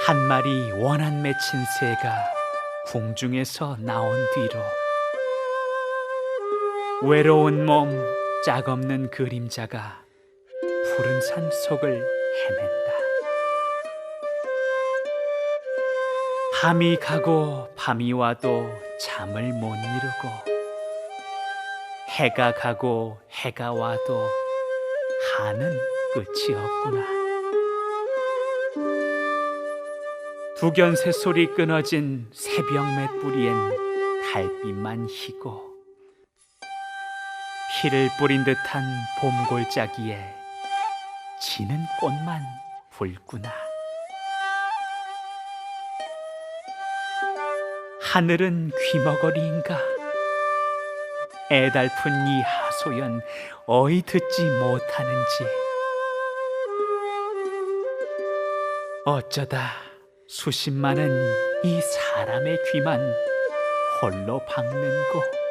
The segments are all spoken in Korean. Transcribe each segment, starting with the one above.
한 마리 원한 맺힌 새가 궁중에서 나온 뒤로 외로운 몸 짝없는 그림자가 푸른 산 속을 헤맨다. 밤이 가고 밤이 와도 잠을 못 이루고 해가 가고 해가 와도 하는 끝이 없구나. 두견 새소리 끊어진 새벽 맷뿌리엔 달빛만 희고 피를 뿌린 듯한 봄 골짜기에 지는 꽃만 붉구나. 하늘은 귀머거리인가? 애달픈 이 하소연 어이 듣지 못하는지. 어쩌다 수십 많은 이 사람의 귀만 홀로 박는고.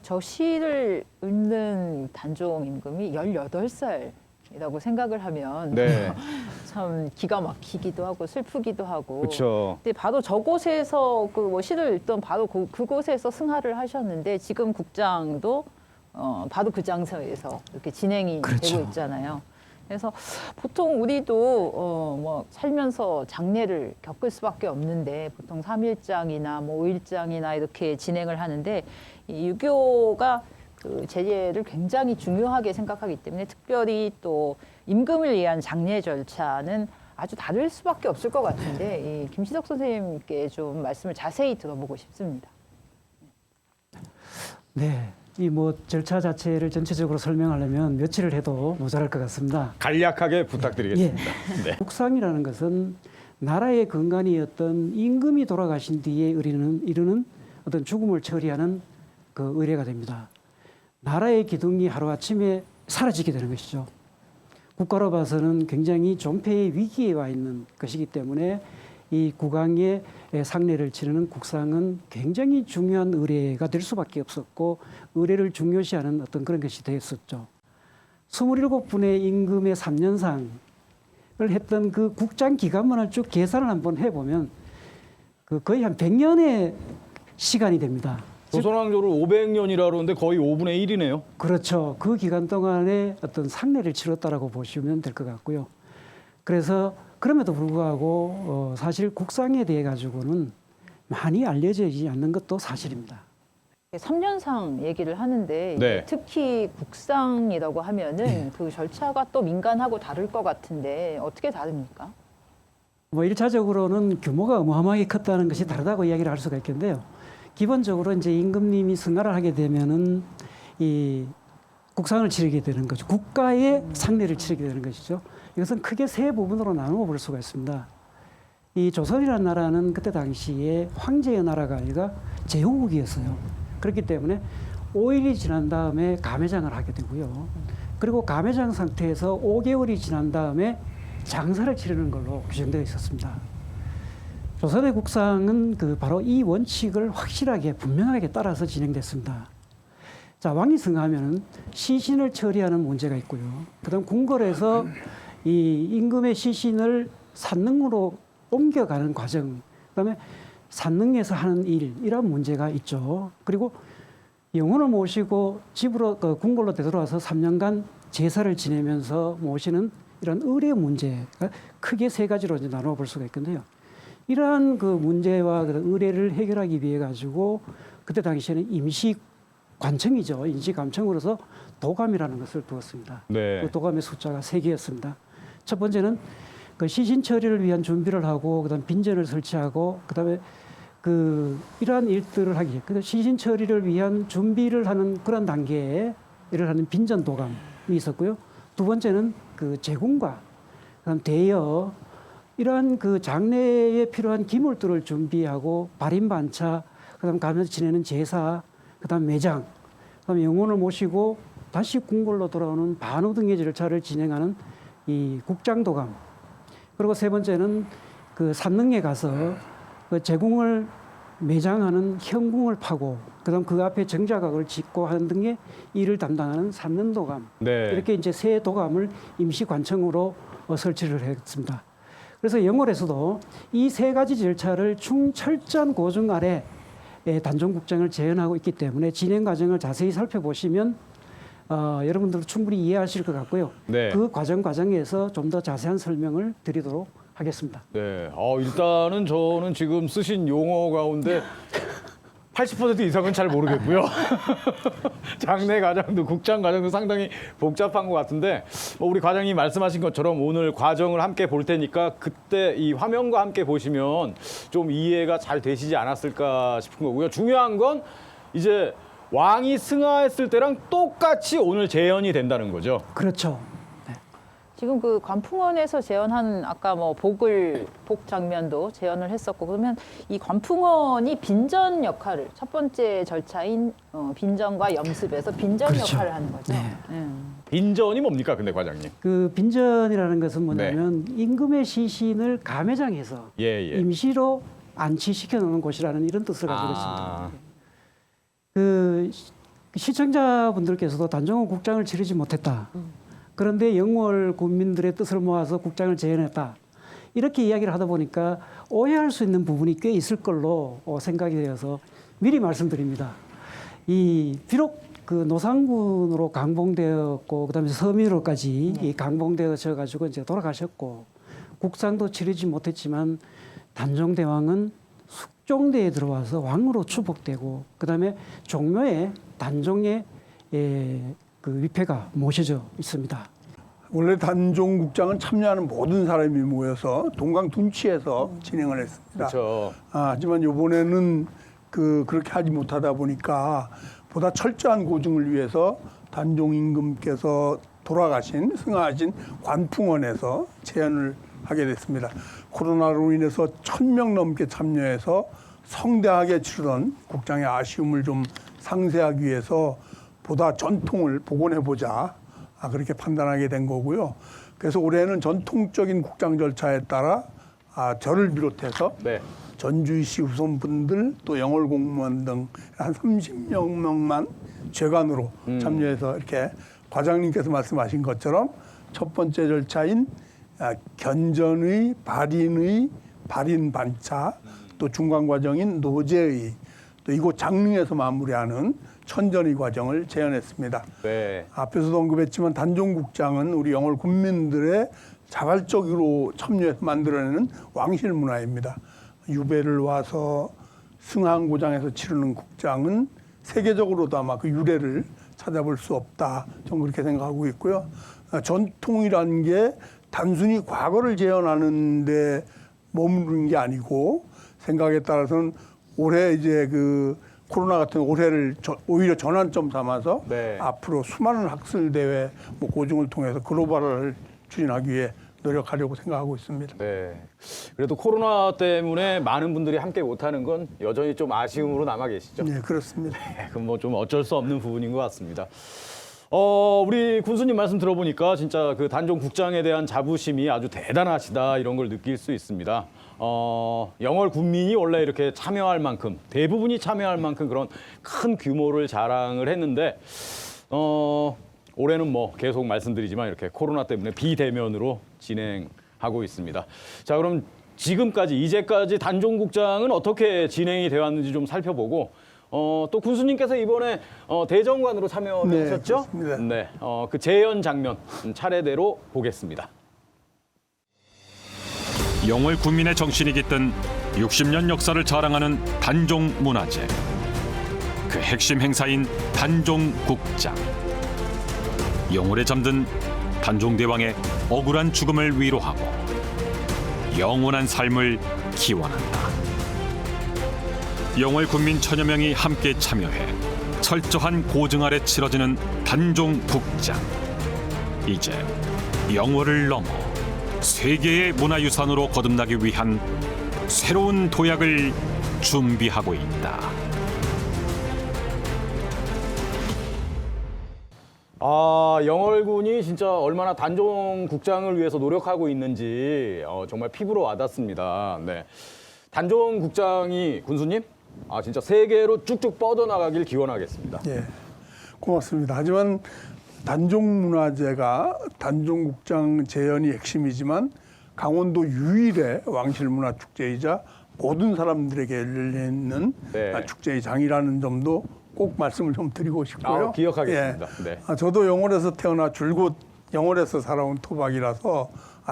저 시를 읽는 단종 임금이 18살이라고 생각을 하면 네. 참 기가 막히기도 하고 슬프기도 하고. 그렇죠. 근데 바로 저곳에서 그 뭐 시를 읽던 바로 그곳에서 승하를 하셨는데 지금 국장도 바로 그 장소에서 이렇게 진행이 그렇죠. 되고 있잖아요. 그래서 보통 우리도 뭐 살면서 장례를 겪을 수밖에 없는데 보통 3일장이나 뭐 5일장이나 이렇게 진행을 하는데 이 유교가 그 제례를 굉장히 중요하게 생각하기 때문에 특별히 또 임금을 위한 장례 절차는 아주 다를 수밖에 없을 것 같은데 이 김시덕 선생님께 좀 말씀을 자세히 들어보고 싶습니다. 네, 이 뭐 절차 자체를 전체적으로 설명하려면 며칠을 해도 모자랄 것 같습니다. 간략하게 부탁드리겠습니다. 네. 국상이라는 것은 나라의 근간이었던 임금이 돌아가신 뒤에 이르는 어떤 죽음을 처리하는 그 의례가 됩니다. 나라의 기둥이 하루아침에 사라지게 되는 것이죠. 국가로 봐서는 굉장히 존폐의 위기에 와 있는 것이기 때문에 이 국왕의 상례를 치르는 국상은 굉장히 중요한 의례가 될 수밖에 없었고 의례를 중요시하는 어떤 그런 것이 되었었죠. 27분의 임금의 3년상을 했던 그 국장 기간만을 쭉 계산을 한번 해보면 그 거의 한 100년의 시간이 됩니다. 조선왕조를 500년이라 그러는데 거의 5분의 1이네요. 그렇죠. 그 기간 동안에 어떤 상례를 치렀다라고 보시면 될 것 같고요. 그래서 그럼에도 불구하고 사실 국상에 대해 가지고는 많이 알려지지 않는 것도 사실입니다. 3년상 얘기를 하는데 네. 특히 국상이라고 하면은 그 절차가 또 민간하고 다를 것 같은데 어떻게 다릅니까? 뭐 1차적으로는 규모가 어마어마하게 컸다는 것이 다르다고 이야기를 할 수가 있겠는데요. 기본적으로 이제 임금님이 승하를 하게 되면은 이 국상을 치르게 되는 거죠. 국가의 상례를 치르게 되는 것이죠. 이것은 크게 세 부분으로 나누어 볼 수가 있습니다. 이 조선이라는 나라는 그때 당시에 황제의 나라가 아니라 제후국이었어요. 그렇기 때문에 5일이 지난 다음에 감회장을 하게 되고요. 그리고 감회장 상태에서 5개월이 지난 다음에 장사를 치르는 걸로 규정되어 있었습니다. 조선의 국상은 바로 이 원칙을 확실하게 분명하게 따라서 진행됐습니다. 자, 왕이 승하면은 시신을 처리하는 문제가 있고요. 그다음 궁궐에서 이 임금의 시신을 산릉으로 옮겨가는 과정, 그다음에 산릉에서 하는 일, 이런 문제가 있죠. 그리고 영혼을 모시고 집으로 궁궐로 되돌아와서 3년간 제사를 지내면서 모시는 이런 의례 문제가 크게 세 가지로 이제 나누어 볼 수가 있는데요. 이러한 그 문제와 그 의례를 해결하기 위해 가지고 그때 당시에는 임시 관청이죠. 임시 관청으로서 도감이라는 것을 두었습니다. 네. 그 도감의 숫자가 3개였습니다. 첫 번째는 그 시신 처리를 위한 준비를 하고 그다음 빈전을 설치하고 그다음에 이러한 일들을 하기 위해 시신 처리를 위한 준비를 하는 그런 단계에 일을 하는 빈전 도감이 있었고요. 두 번째는 그 제군과 그다음 대여 이러한 그 장례에 필요한 기물들을 준비하고 발인반차, 그다음 가면서 지내는 제사, 그다음 매장, 그다음 영혼을 모시고 다시 궁궐로 돌아오는 반우등의 절차를 진행하는 이 국장도감. 그리고 세 번째는 그 산릉에 가서 그 제궁을 매장하는 현궁을 파고 그다음 그 앞에 정자각을 짓고 하는 등의 일을 담당하는 산릉도감. 네. 이렇게 이제 세 도감을 임시 관청으로 설치를 했습니다. 그래서 영월에서도 이 세 가지 절차를 충철저한 고증 아래 단종국장을 재현하고 있기 때문에 진행 과정을 자세히 살펴보시면 여러분들도 충분히 이해하실 것 같고요. 네. 그 과정에서 좀 더 자세한 설명을 드리도록 하겠습니다. 네. 일단은 저는 지금 쓰신 용어 가운데 80% 이상은 잘 모르겠고요. 장례 과정도 국장 과정도 상당히 복잡한 것 같은데 우리 과장님 말씀하신 것처럼 오늘 과정을 함께 볼 테니까 그때 이 화면과 함께 보시면 좀 이해가 잘 되시지 않았을까 싶은 거고요. 중요한 건 이제 왕이 승하했을 때랑 똑같이 오늘 재현이 된다는 거죠. 그렇죠. 지금 그 관풍원에서 재현하는 아까 뭐 복 장면도 재현을 했었고 그러면 이 관풍원이 빈전 역할을 첫 번째 절차인 빈전과 염습에서 빈전 그렇죠. 역할을 하는 거죠. 네. 빈전이 뭡니까, 근데 과장님? 그 빈전이라는 것은 뭐냐면 임금의 시신을 가매장해서 예. 임시로 안치시켜 놓는 곳이라는 이런 뜻을 가지고 있습니다. 그 시청자분들께서도 단종은 국장을 치르지 못했다. 그런데 영월 군민들의 뜻을 모아서 국장을 재현했다. 이렇게 이야기를 하다 보니까 오해할 수 있는 부분이 꽤 있을 걸로 생각이 되어서 미리 말씀드립니다. 비록 그 노상군으로 강봉되었고 그다음에 서민으로까지 이 강봉되어져 가지고 이제 돌아가셨고 국상도 치르지 못했지만 단종대왕은 숙종대에 들어와서 왕으로 추복되고 그다음에 종묘에 단종의 그 위패가 모셔져 있습니다. 원래 단종국장은 참여하는 모든 사람이 모여서 동강 둔치에서 진행을 했습니다. 그렇죠. 하지만 이번에는 그렇게 하지 못하다 보니까 보다 철저한 고증을 위해서 단종 임금께서 승하하신 관풍원에서 재현을 하게 됐습니다. 코로나로 인해서 1,000명 넘게 참여해서 성대하게 치르던 국장의 아쉬움을 좀 상쇄하기 위해서 보다 전통을 복원해보자 그렇게 판단하게 된 거고요. 그래서 올해는 전통적인 국장 절차에 따라 저를 비롯해서 네. 전주시 후손분들 또 영월 공무원 등 한 30명만 죄관으로 참여해서 이렇게 과장님께서 말씀하신 것처럼 첫 번째 절차인 견전의, 발인의, 발인반차 또 중간 과정인 노제의 또 이곳 장릉에서 마무리하는 천전의 과정을 재현했습니다. 네. 앞에서도 언급했지만 단종국장은 우리 영월 군민들의 자발적으로 참여해서 만들어내는 왕실 문화입니다. 유배를 와서 승하고장에서 치르는 국장은 세계적으로도 아마 그 유래를 찾아볼 수 없다. 저는 그렇게 생각하고 있고요. 전통이라는 게 단순히 과거를 재현하는 데 머무르는 게 아니고 생각에 따라서는 올해 이제 그 코로나 같은 올해를 오히려 전환점 삼아서 네. 앞으로 수많은 학술 대회 고증을 통해서 글로벌을 추진하기 위해 노력하려고 생각하고 있습니다. 네. 그래도 코로나 때문에 많은 분들이 함께 못하는 건 여전히 좀 아쉬움으로 남아 계시죠. 네, 그렇습니다. 그건 뭐 좀 어쩔 수 없는 부분인 것 같습니다. 우리 군수님 말씀 들어보니까 진짜 그 단종 국장에 대한 자부심이 아주 대단하시다 이런 걸 느낄 수 있습니다. 영월 군민이 원래 이렇게 참여할 만큼 대부분이 참여할 만큼 그런 큰 규모를 자랑을 했는데 올해는 뭐 계속 말씀드리지만 이렇게 코로나 때문에 비대면으로 진행하고 있습니다. 자, 그럼 이제까지 단종국장은 어떻게 진행이 되어 왔는지 좀 살펴보고 또 군수님께서 이번에 대정관으로 참여를 네, 하셨죠? 그렇습니다. 네, 그 재연 장면 차례대로 보겠습니다. 영월 군민의 정신이 깃든 60년 역사를 자랑하는 단종 문화제. 그 핵심 행사인 단종국장. 영월에 잠든 단종대왕의 억울한 죽음을 위로하고 영원한 삶을 기원한다. 영월 군민 1,000여 명이 함께 참여해 철저한 고증 아래 치러지는 단종국장. 이제 영월을 넘어 세계의 문화유산으로 거듭나기 위한 새로운 도약을 준비하고 있다. 영월군이 진짜 얼마나 단종국장을 위해서 노력하고 있는지 정말 피부로 와닿습니다. 네. 단종국장이 군수님, 진짜 세계로 쭉쭉 뻗어나가길 기원하겠습니다. 예, 고맙습니다. 하지만 단종문화재가 단종국장 재현이 핵심이지만 강원도 유일의 왕실문화축제이자 모든 사람들에게 열리는 네. 축제의 장이라는 점도 꼭 말씀을 좀 드리고 싶고요. 기억하겠습니다. 예. 네. 저도 영월에서 태어나 줄곧 영월에서 살아온 토박이라서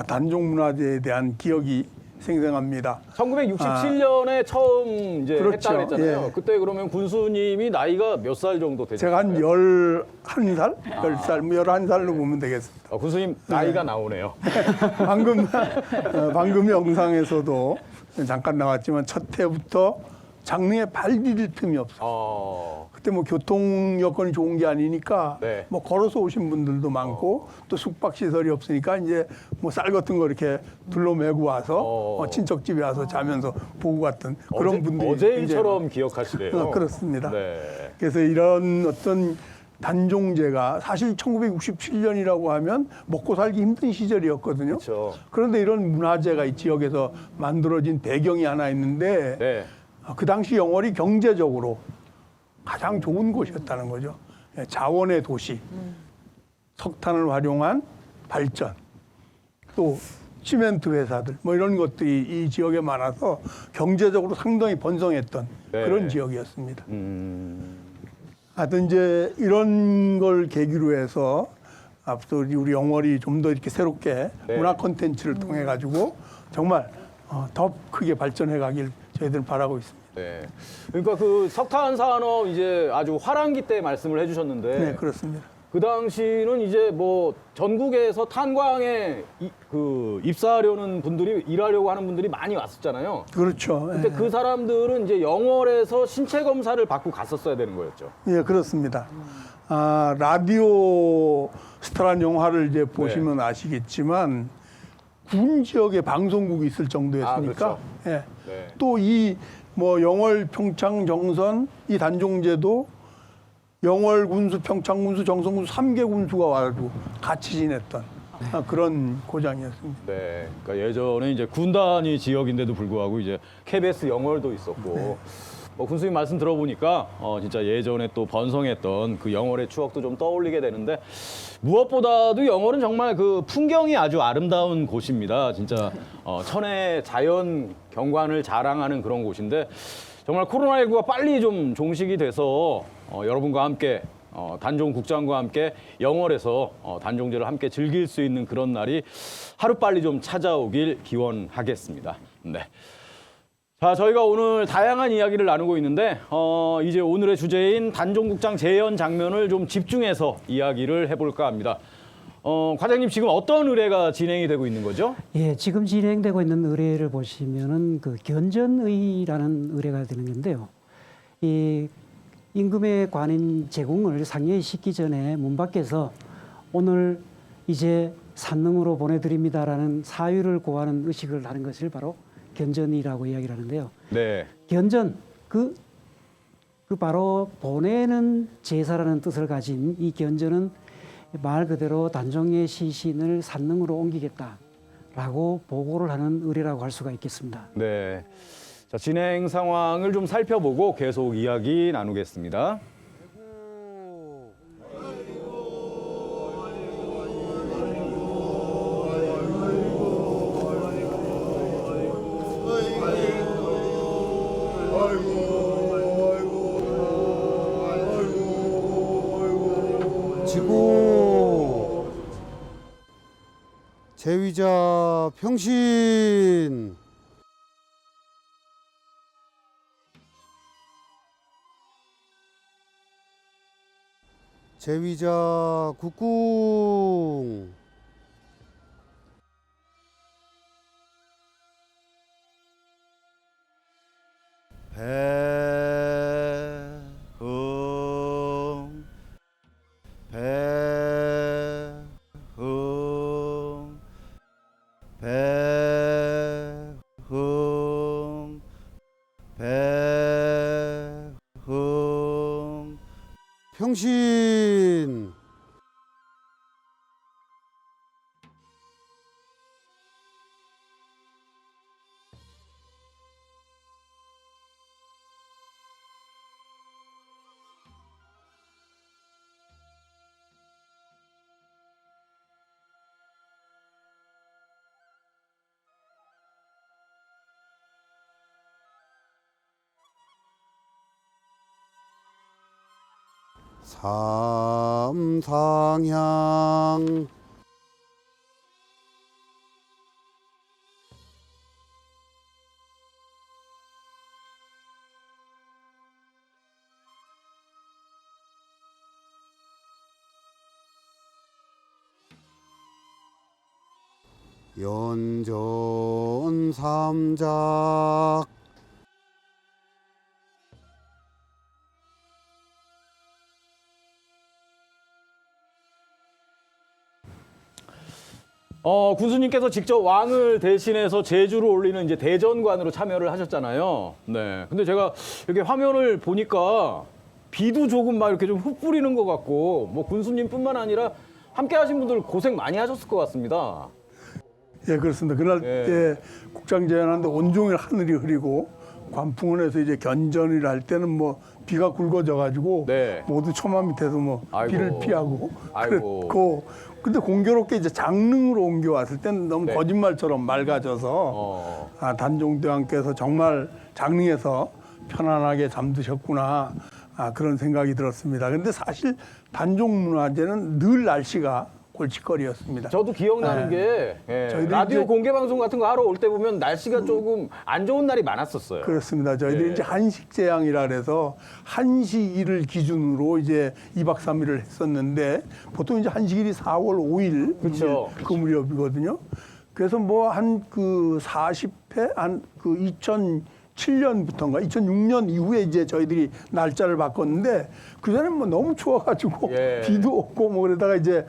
단종문화재에 대한 기억이 생생합니다. 1967년에 처음 이제 그렇죠. 했다 그랬잖아요. 예. 그때 그러면 군수님이 나이가 몇 살 정도 되셨어요? 제가 한 11살? 10살, 11살로 보면 되겠습니다. 군수님 나이가 나오네요. 방금 영상에서도 잠깐 나왔지만 첫 해부터 장릉에 발 디딜 틈이 없어요. 그때 뭐 교통 여건이 좋은 게 아니니까 네. 뭐 걸어서 오신 분들도 많고 또 숙박 시설이 없으니까 이제 뭐 쌀 같은 거 이렇게 둘러매고 와서 친척집에 와서 자면서 보고 갔던 그런 분들이 어제 일처럼 기억하시네요. 그렇습니다. 네. 그래서 이런 어떤 단종제가 사실 1967년이라고 하면 먹고 살기 힘든 시절이었거든요. 그렇죠. 그런데 이런 문화재가 이 지역에서 만들어진 배경이 하나 있는데 네. 그 당시 영월이 경제적으로 가장 좋은 곳이었다는 거죠. 자원의 도시, 석탄을 활용한 발전, 또 시멘트 회사들 뭐 이런 것들이 이 지역에 많아서 경제적으로 상당히 번성했던 네. 그런 지역이었습니다. 하여튼 이제 이런 걸 계기로 해서 앞서 우리 영월이 좀 더 이렇게 새롭게 네. 문화 콘텐츠를 통해 가지고 정말 더 크게 발전해 가길 저희들은 바라고 있습니다. 네. 그러니까 그 석탄 산업 이제 아주 화랑기 때 말씀을 해주셨는데 네, 그렇습니다. 그 당시는 이제 뭐 전국에서 탄광에 입사하려는 분들이 일하려고 하는 분들이 많이 왔었잖아요. 그렇죠. 근데 그 사람들은 이제 영월에서 신체 검사를 받고 갔었어야 되는 거였죠. 예, 그렇습니다. 라디오 스타란 영화를 이제 보시면 아시겠지만 군 지역에 방송국이 있을 정도였으니까 그렇죠. 예. 네. 또 이 뭐 영월, 평창, 정선 이 단종제도 영월 군수, 평창 군수, 정선 군수 3개 군수가 와가지고 같이 지냈던 그런 고장이었습니다. 네. 그러니까 예전에 이제 군단위 지역인데도 불구하고 이제 KBS 영월도 있었고 군수님 말씀 들어보니까 진짜 예전에 또 번성했던 그 영월의 추억도 좀 떠올리게 되는데 무엇보다도 영월은 정말 그 풍경이 아주 아름다운 곳입니다. 진짜 천혜 자연 경관을 자랑하는 그런 곳인데 정말 코로나19가 빨리 좀 종식이 돼서 여러분과 함께 단종국장과 함께 영월에서 단종제를 함께 즐길 수 있는 그런 날이 하루빨리 좀 찾아오길 기원하겠습니다. 네. 자, 저희가 오늘 다양한 이야기를 나누고 있는데 이제 오늘의 주제인 단종국장 재현 장면을 좀 집중해서 이야기를 해볼까 합니다. 과장님 지금 어떤 의뢰가 진행이 되고 있는 거죠? 예, 지금 진행되고 있는 의뢰를 보시면은 그 견전의라는 의뢰가 되는 건데요. 이 임금의 관인 제궁을 상례시키기 전에 문 밖에서 오늘 이제 산릉으로 보내드립니다라는 사유를 고하는 의식을 하는 것을 바로 견전이라고 이야기를 하는데요. 네. 견전, 그 바로 보내는 제사라는 뜻을 가진 이 견전은 말 그대로 단종의 시신을 산릉으로 옮기겠다라고 보고를 하는 의뢰라고 할 수가 있겠습니다. 네. 자, 진행 상황을 좀 살펴보고 계속 이야기 나누겠습니다. 지고 제위자 평신 제위자 국궁 배흥 배흥 배흥 배흥 평신 삼상향 연전 삼작 군수님께서 직접 왕을 대신해서 제주를 올리는 이제 대전관으로 참여를 하셨잖아요. 네. 근데 제가 이렇게 화면을 보니까 비도 조금 막 이렇게 좀 흩뿌리는 것 같고, 뭐 군수님뿐만 아니라 함께 하신 분들 고생 많이 하셨을 것 같습니다. 예, 그렇습니다. 그날 예. 예, 국장 제안하는데 온종일 하늘이 흐리고 관풍원에서 이제 견전을 할 때는 뭐 비가 굵어져 가지고 네. 모두 처마 밑에서 뭐 아이고. 비를 피하고 아이고. 그랬고, 근데 공교롭게 이제 장릉으로 옮겨왔을 때는 너무 네. 거짓말처럼 맑아져서 단종대왕께서 정말 장릉에서 편안하게 잠드셨구나, 그런 생각이 들었습니다. 근데 사실 단종문화제는 늘 날씨가 골칫거리였습니다. 저도 기억나는 게 저희들이 라디오 이제- 공개 방송 같은 거 하러 올 때 보면 날씨가 조금 안 좋은 날이 많았었어요. 그렇습니다. 저희들이 예. 이제 한식제양이라 그래서 한식일을 기준으로 이제 2박 3일을 했었는데, 보통 이제 한식일이 4월 5일 그쵸. 그 무렵이거든요. 그래서 뭐 한 그 40회 한 그 2007년부터인가 2006년 이후에 이제 저희들이 날짜를 바꿨는데, 그전에 뭐 너무 추워가지고 예. 비도 없고 뭐 그러다가 이제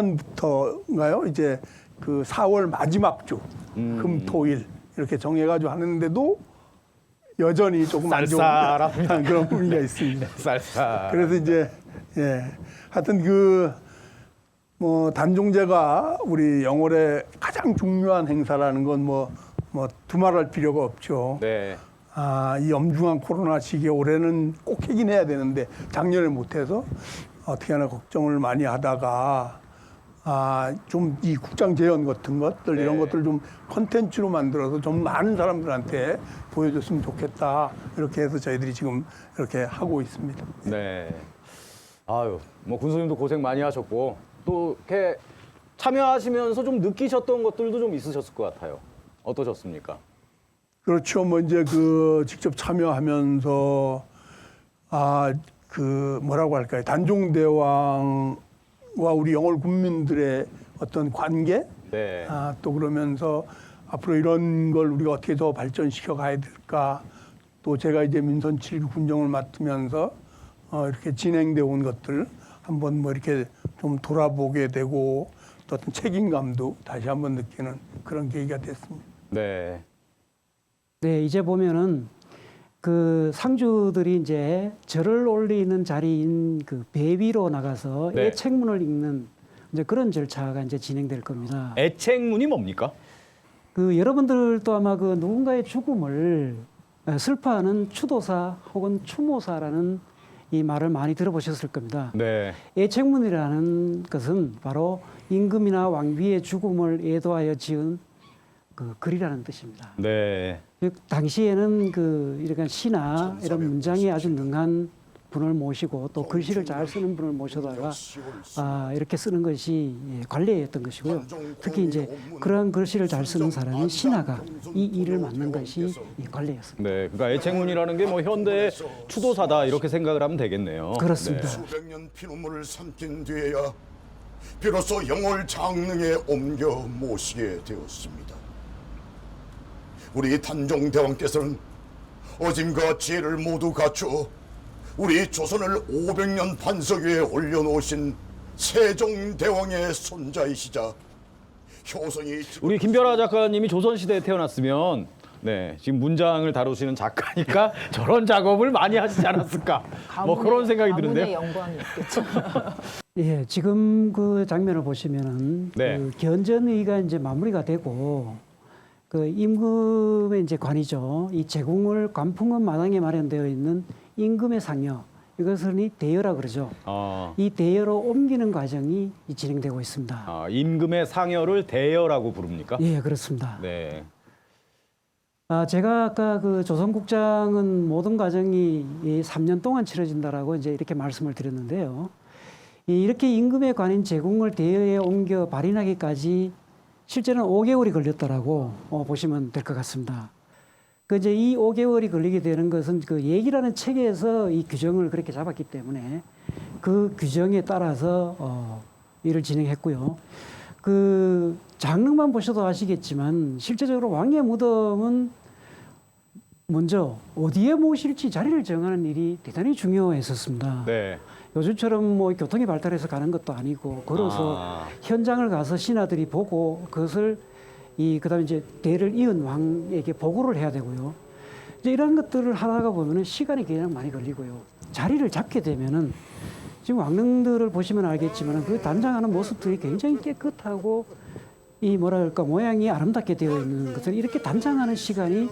2006년부터인가요? 이제 그 4월 마지막 주 금, 토, 일 이렇게 정해가지고 하는데도 여전히 조금 안 좋은 쌀쌀합니다. 그런 분위기가 있습니다. 쌀쌀. 그래서 이제 하여튼 그 뭐 단종제가 우리 영월의 가장 중요한 행사라는 건 뭐 두말할 필요가 없죠. 네. 이 엄중한 코로나 시기에 올해는 꼭 하긴 해야 되는데 작년에 못해서 어떻게 하나 걱정을 많이 하다가 좀 이 국장 재연 같은 것들 이런 것들 좀 컨텐츠로 만들어서 좀 많은 사람들한테 보여줬으면 좋겠다, 이렇게 해서 저희들이 지금 이렇게 하고 있습니다. 네. 아유, 뭐 군수님도 고생 많이 하셨고, 또 이렇게 참여하시면서 좀 느끼셨던 것들도 좀 있으셨을 것 같아요. 어떠셨습니까? 그렇죠. 뭐 이제 그 직접 참여하면서 그 뭐라고 할까요? 단종대왕과 우리 영월 군민들의 어떤 관계, 네. 또 그러면서 앞으로 이런 걸 우리가 어떻게 더 발전시켜 가야 될까? 또 제가 이제 민선 7기 군정을 맡으면서 이렇게 진행되어 온 것들 한번 뭐 이렇게 좀 돌아보게 되고, 또 어떤 책임감도 다시 한번 느끼는 그런 계기가 됐습니다. 네. 네, 이제 보면은 그 상주들이 이제 절을 올리는 자리인 그 배 위로 나가서 네. 애책문을 읽는 이제 그런 절차가 이제 진행될 겁니다. 애책문이 뭡니까? 그 여러분들도 아마 그 누군가의 죽음을 슬퍼하는 추도사 혹은 추모사라는 이 말을 많이 들어보셨을 겁니다. 네. 애책문이라는 것은 바로 임금이나 왕비의 죽음을 애도하여 지은 그 글이라는 뜻입니다. 네. 당시에는 그 이런 시나 이런 문장에 아주 능한 분을 모시고 또 글씨를 잘 쓰는 분을 모셔다가 이렇게 쓰는 것이 관례였던 것이고요. 특히 이제 그런 글씨를 잘 쓰는 사람이 신하가 이 일을 맡는 것이 관례였습니다. 네. 그러니까 애책문이라는 게 뭐 현대의 추도사다 이렇게 생각을 하면 되겠네요. 그렇습니다. 네. 수백 년 피눈물을 삼킨 뒤에야 비로소 영월 장릉에 옮겨 모시게 되었습니다. 우리 단종대왕께서는 어짐과 지혜를 모두 갖추어 우리 조선을 500년 반석 위에 올려놓으신 세종대왕의 손자이시자 효성이 우리 김별아 작가님이 조선시대에 태어났으면 지금 문장을 다루시는 작가니까 저런 작업을 많이 하시지 않았을까. 뭐 그런 생각이 드는데요. 가문의 영광이 있겠죠. 예, 지금 그 장면을 보시면은 네. 그 견전의가 이제 마무리가 되고 그 임금의 이제 관이죠. 이 제궁을 관풍원 마당에 마련되어 있는 임금의 상여, 이것을 이 대여라 그러죠. 이 대여로 옮기는 과정이 진행되고 있습니다. 임금의 상여를 대여라고 부릅니까? 예, 그렇습니다. 네. 제가 아까 그 조선국장은 모든 과정이 이 3년 동안 치러진다라고 이제 이렇게 말씀을 드렸는데요. 이렇게 임금에 관한 제공을 대여에 옮겨 발인하기까지 실제는 5개월이 걸렸다라고 보시면 될 것 같습니다. 그 이제 이 5개월이 걸리게 되는 것은 그 얘기라는 책에서 이 규정을 그렇게 잡았기 때문에 그 규정에 따라서 일을 진행했고요. 그 장릉만 보셔도 아시겠지만 실제적으로 왕의 무덤은 먼저 어디에 모실지 자리를 정하는 일이 대단히 중요했었습니다. 네. 요즘처럼 뭐 교통이 발달해서 가는 것도 아니고 걸어서 현장을 가서 신하들이 보고 그것을 그다음에 이제 대를 이은 왕에게 보고를 해야 되고요. 이제 이런 것들을 하다가 보면은 시간이 굉장히 많이 걸리고요. 자리를 잡게 되면은 지금 왕릉들을 보시면 알겠지만 그 단장하는 모습들이 굉장히 깨끗하고 이 뭐랄까 모양이 아름답게 되어 있는 것을 이렇게 단장하는 시간이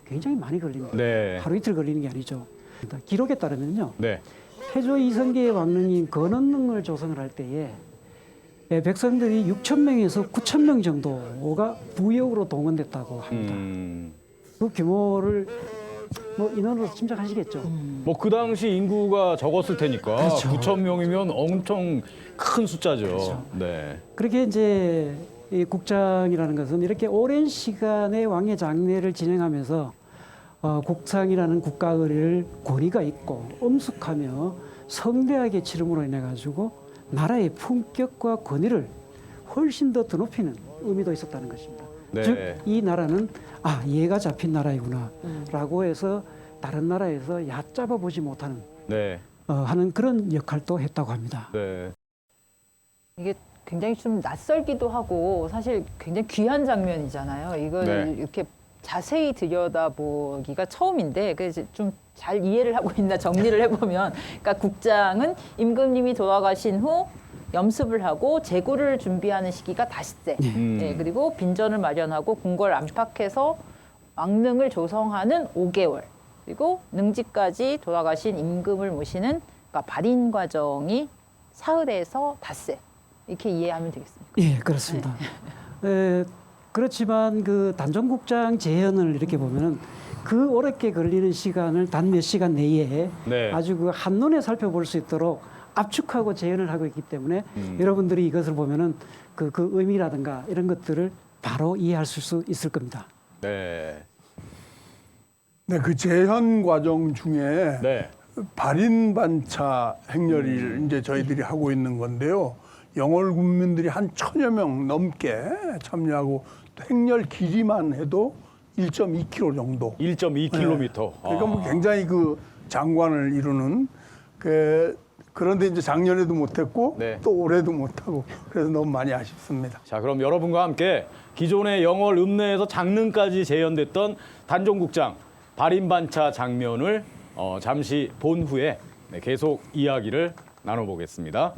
굉장히 많이 걸립니다. 네. 하루 이틀 걸리는 게 아니죠. 기록에 따르면요. 네. 태조 이성계의 왕릉인 건원릉을 조성을 할 때에 백성들이 6천 명에서 9천 명 정도가 부역으로 동원됐다고 합니다. 그 규모를 뭐 인원으로 짐작하시겠죠. 뭐 그 당시 인구가 적었을 테니까 그렇죠. 9천 명이면 엄청 큰 숫자죠. 그렇죠. 네. 그렇게 이제 이 국장이라는 것은 이렇게 오랜 시간의 왕의 장례를 진행하면서 국상이라는 국가의례를 권위가 있고 엄숙하며 성대하게 치름으로 인해 가지고 나라의 품격과 권위를 훨씬 더 드높이는 의미도 있었다는 것입니다. 네. 즉 이 나라는 얘가 잡힌 나라이구나라고 해서 다른 나라에서 얕잡아 보지 못하는 네. 하는 그런 역할도 했다고 합니다. 네. 이게 굉장히 좀 낯설기도 하고 사실 굉장히 귀한 장면이잖아요. 이걸 네. 이렇게 자세히 들여다보기가 처음인데 그래서 좀 잘 이해를 하고 있나 정리를 해보면 그러니까 국장은 임금님이 돌아가신 후 염습을 하고 제구를 준비하는 시기가 닷새. 네, 그리고 빈전을 마련하고 궁궐 안팎에서 왕릉을 조성하는 5개월. 그리고 능지까지 돌아가신 임금을 모시는 그러니까 발인 과정이 사흘에서 닷새. 이렇게 이해하면 되겠습니다. 예, 그렇습니다. 그렇지만 그 단종국장 재현을 이렇게 보면은 그 어렵게 걸리는 시간을 단 몇 시간 내에 네. 아주 그 한눈에 살펴볼 수 있도록 압축하고 재현을 하고 있기 때문에 여러분들이 이것을 보면은 그 의미라든가 이런 것들을 바로 이해할 수 있을 겁니다. 네. 네, 그 재현 과정 중에 네. 발인반차 행렬을 이제 저희들이 하고 있는 건데요. 영월 군민들이 한 1,000여 명 넘게 참여하고 행렬 길이만 해도 1.2km 정도. 1.2km. 그러니까 뭐 굉장히 그 장관을 이루는 그런데 이제 작년에도 못했고 네. 또 올해도 못하고 그래서 너무 많이 아쉽습니다. 자, 그럼 여러분과 함께 기존의 영월 읍내에서 장릉까지 재현됐던 단종국장 발인반차 장면을 잠시 본 후에 계속 이야기를 나눠보겠습니다.